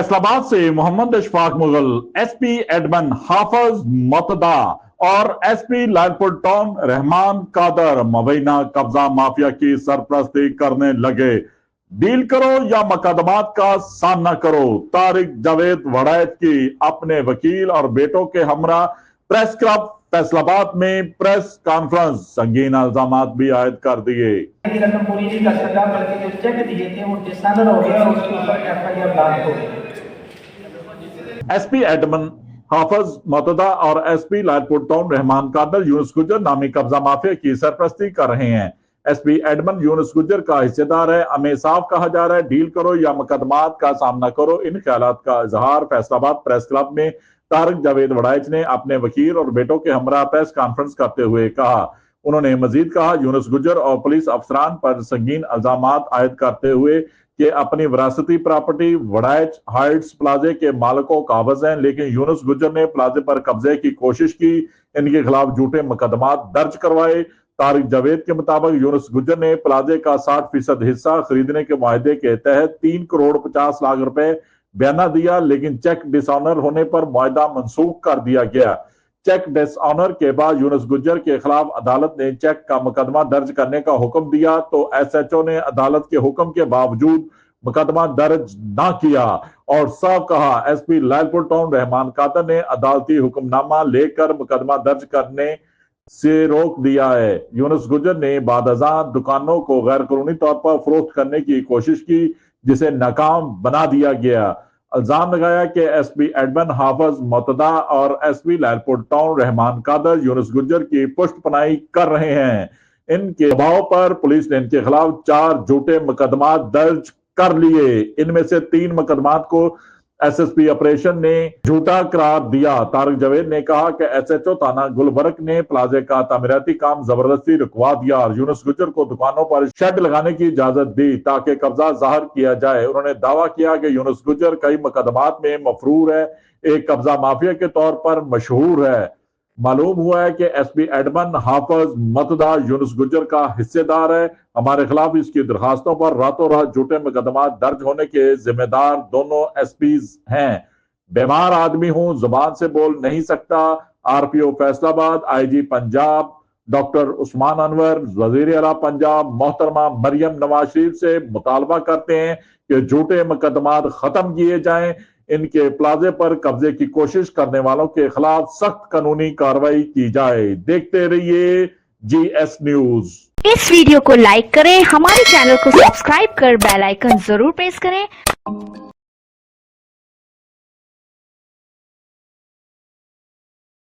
फैसला आबाद से मोहम्मद इशफाक मुगल, एसपी एडमन हाफिज मुतदा और एसपी लालपुर टाउन रहमान कादर मुबैना कब्जा माफिया की सरपरस्ती करने लगे। डील करो या मुकदमात का सामना करो। तारिक जावेद वड़ैच की अपने वकील और बेटों के हमरा प्रेस क्लब फैसलाबाद में प्रेस कॉन्फ्रेंस, संगीन इल्जामात भी आयद कर दिए। रकम पूरी नहीं कर सका, बल्कि जो चेक दिए थे वो डिसऑनर हो गया और उसके ऊपर एफआईआर दायर हो गई। एसपी एडमन हाफिज मुतदा और एसपी लालपुर टाउन रहमान कादर यूनुस गुजर नामी कब्जा माफिया की सरपरस्ती कर रहे हैं। एसपी एडमन यूनुस गुजर का हिस्सेदार है। हमें साफ कहा जा रहा है, डील करो या मुकदमात का सामना करो। इन ख्यालात का इजहार फैसलाबाद प्रेस क्लब में तारिक जावेद वड़ैच ने अपने वकील और बेटों के हमरा प्रेस कॉन्फ्रेंस करते हुए कहा। उन्होंने मजीद कहा, यूनुस गुजर और पुलिस अफसरान पर संगीन इल्जामात आयद करते हुए कि अपनी विरासती प्रॉपर्टी वड़ैच हाइट्स प्लाजे के मालिकों काबिज हैं, लेकिन यूनुस गुजर ने प्लाजे पर कब्जे की कोशिश की। इनके खिलाफ झूठे मुकदमात दर्ज करवाए। तारिक जावेद के मुताबिक यूनुस गुजर ने प्लाजे का 60% हिस्सा खरीदने के मुआहदे के तहत 3 करोड़ 50 लाख रुपए बयाना दिया, लेकिन चेक डिसऑनर होने पर मुआहदा मनसूख कर दिया गया। चेक डिसऑनर के बाद यूनुस गुजर के खिलाफ अदालत ने चेक का मुकदमा दर्ज करने का हुक्म दिया, तो एसएचओ ने अदालत के हुक्म के बावजूद मुकदमा दर्ज ना किया और साफ कहा। एसपी लालपुर टाउन रहमान कादर ने अदालती हुक्मनामा लेकर मुकदमा दर्ज करने से रोक दिया है। यूनुस गुजर ने बादअज़ां दुकानों को गैर कानूनी तौर पर फरोख्त करने की कोशिश की, जिसे नाकाम बना दिया गया। इल्जाम लगाया कि एसपी एडमन हाफिज मुतदा और एसपी लालपुर टाउन रहमान कादर यूनुस गुजर की पुष्टपनाही कर रहे हैं। इनके दबाव पर पुलिस ने इनके खिलाफ 4 झूठे मुकदमात दर्ज कर लिए। इनमें से 3 मुकदमात को एसएसपी ऑपरेशन ने झूठा करार दिया। तारिक जावेद ने कहा कि एसएचओ थाना गुलबर्ग ने प्लाजे का तामीराती काम जबरदस्ती रुकवा दिया और यूनुस गुजर को दुकानों पर शेड लगाने की इजाजत दी ताकि कब्जा जाहिर किया जाए। उन्होंने दावा किया कि यूनुस गुजर कई मुकदमात में मफरूर है, एक कब्जा माफिया के तौर पर मशहूर है। मालूम हुआ है कि एसपी एडमन हाफिज मुतदा यूनुस गुजर का हिस्सेदार है। हमारे खिलाफ इसकी दरखास्तों पर रातों रात झूठे मुकदमात दर्ज होने के जिम्मेदार दोनों एसपीज हैं। बीमार आदमी हूं, जुबान से बोल नहीं सकता। RPO Faisalabad, IG Punjab doctor Usman Anwar, वजीर आला पंजाब मोहतरमा मरियम नवाज शरीफ से मुतालबा करते हैं कि झूठे मुकदमात खत्म किए जाएं। इनके प्लाजे पर कब्जे की कोशिश करने वालों के खिलाफ सख्त कानूनी कार्रवाई की जाए। देखते रहिए जीएस न्यूज। इस वीडियो को लाइक करें, हमारे चैनल को सब्सक्राइब कर बेल आइकन जरूर प्रेस करें।